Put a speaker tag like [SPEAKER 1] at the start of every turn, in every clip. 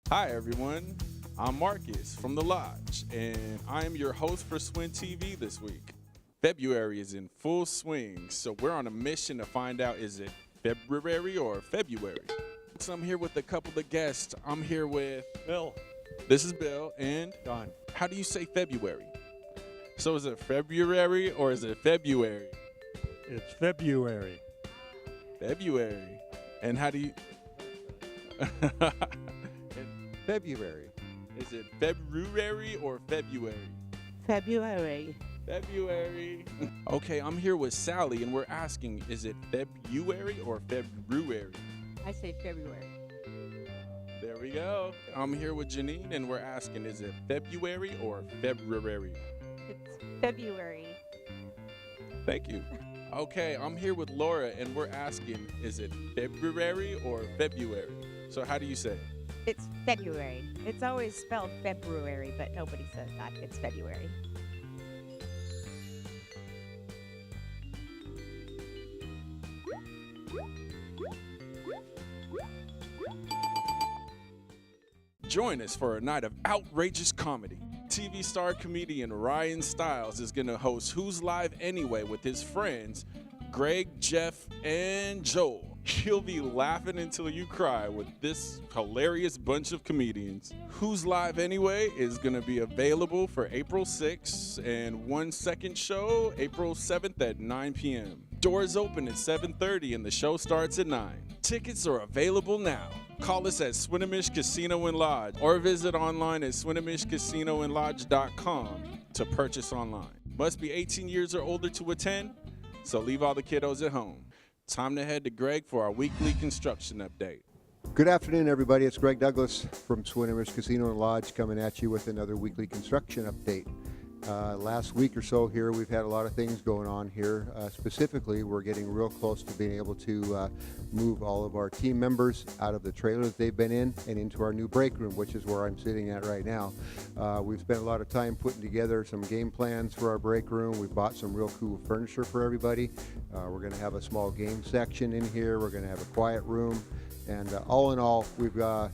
[SPEAKER 1] Hi, everyone. I'm Marcus from The Lodge, and I am your host for Swin TV this week. February is in full swing, so we're on a mission to find out, is it February or February? So I'm here with a couple of guests. I'm here with
[SPEAKER 2] Bill.
[SPEAKER 1] This is Bill, and
[SPEAKER 2] Don.
[SPEAKER 1] how do you say February? So is it February or is it February?
[SPEAKER 2] It's February.
[SPEAKER 1] February. And how do you...
[SPEAKER 3] February.
[SPEAKER 1] Is it February or February?
[SPEAKER 4] February.
[SPEAKER 1] February. Okay, I'm here with Sally, and we're asking, is it February or February?
[SPEAKER 4] I say February.
[SPEAKER 1] There we go. I'm here with Janine, and we're asking, is it February or February?
[SPEAKER 4] It's February.
[SPEAKER 1] Thank you. Okay, I'm here with Laura, and we're asking, is it February or February? So how do you say it?
[SPEAKER 4] It's February. It's always spelled February, but nobody says that. It's February.
[SPEAKER 1] Join us for a night of outrageous comedy. TV star comedian Ryan Stiles is going to host Who's Live Anyway with his friends Greg, Jeff, and Joel. You'll be laughing until you cry with this hilarious bunch of comedians. Who's Live Anyway is going to be available for April 6th and one second show April 7th at 9 p.m. Doors open at 7:30 and the show starts at 9. Tickets are available now. Call us at Swinomish Casino and Lodge or visit online at SwinomishCasinoandLodge.com to purchase online. Must be 18 years or older to attend, so leave all the kiddos at home. Time to head to Greg for our weekly construction update.
[SPEAKER 3] Good afternoon, everybody. It's Greg Douglas from Swinomish Casino and Lodge coming at you with another weekly construction update. Last week or so here, we've had a lot of things going on here. Specifically, we're getting real close to being able to move all of our team members out of the trailer that they've been in and into our new break room, which is where I'm sitting at right now. We've spent a lot of time putting together some game plans for our break room. We've bought some real cool furniture for everybody. We're going to have a small game section in here. We're going to have a quiet room. And all in all, we've got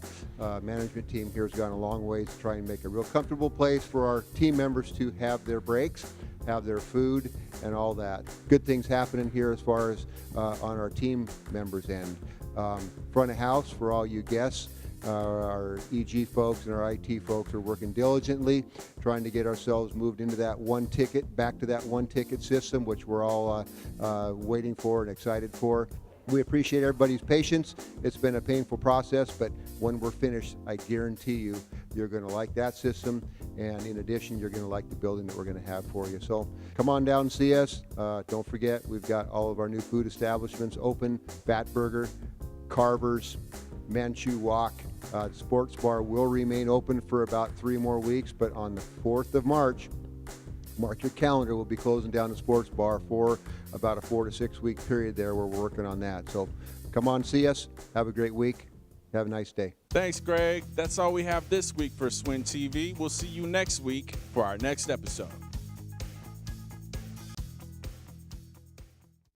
[SPEAKER 3] management team here has gone a long way to try and make a real comfortable place for our team members to have their breaks, have their food, and all that. Good things happening here as far as on our team members' end. Front of house for all you guests. Our EG folks and our IT folks are working diligently, trying to get ourselves moved into that one ticket, back to that one ticket system, which we're all waiting for and excited for. We appreciate everybody's patience. It's been a painful process, but when we're finished, I guarantee you, you're going to like that system. And in addition, you're going to like the building that we're going to have for you. So come on down and see us. Don't forget, we've got all of our new food establishments open. Fat Burger, Carver's, Manchu Walk. The sports bar will remain open for about 3 more weeks, but on the 4th of March, mark your calendar, we'll be closing down the sports bar for about a 4 to 6 week period there where we're working on that. So come on, see us. Have a great week. Have a nice day.
[SPEAKER 1] Thanks, Greg. That's all we have this week for Swin TV. We'll see you next week for our next episode.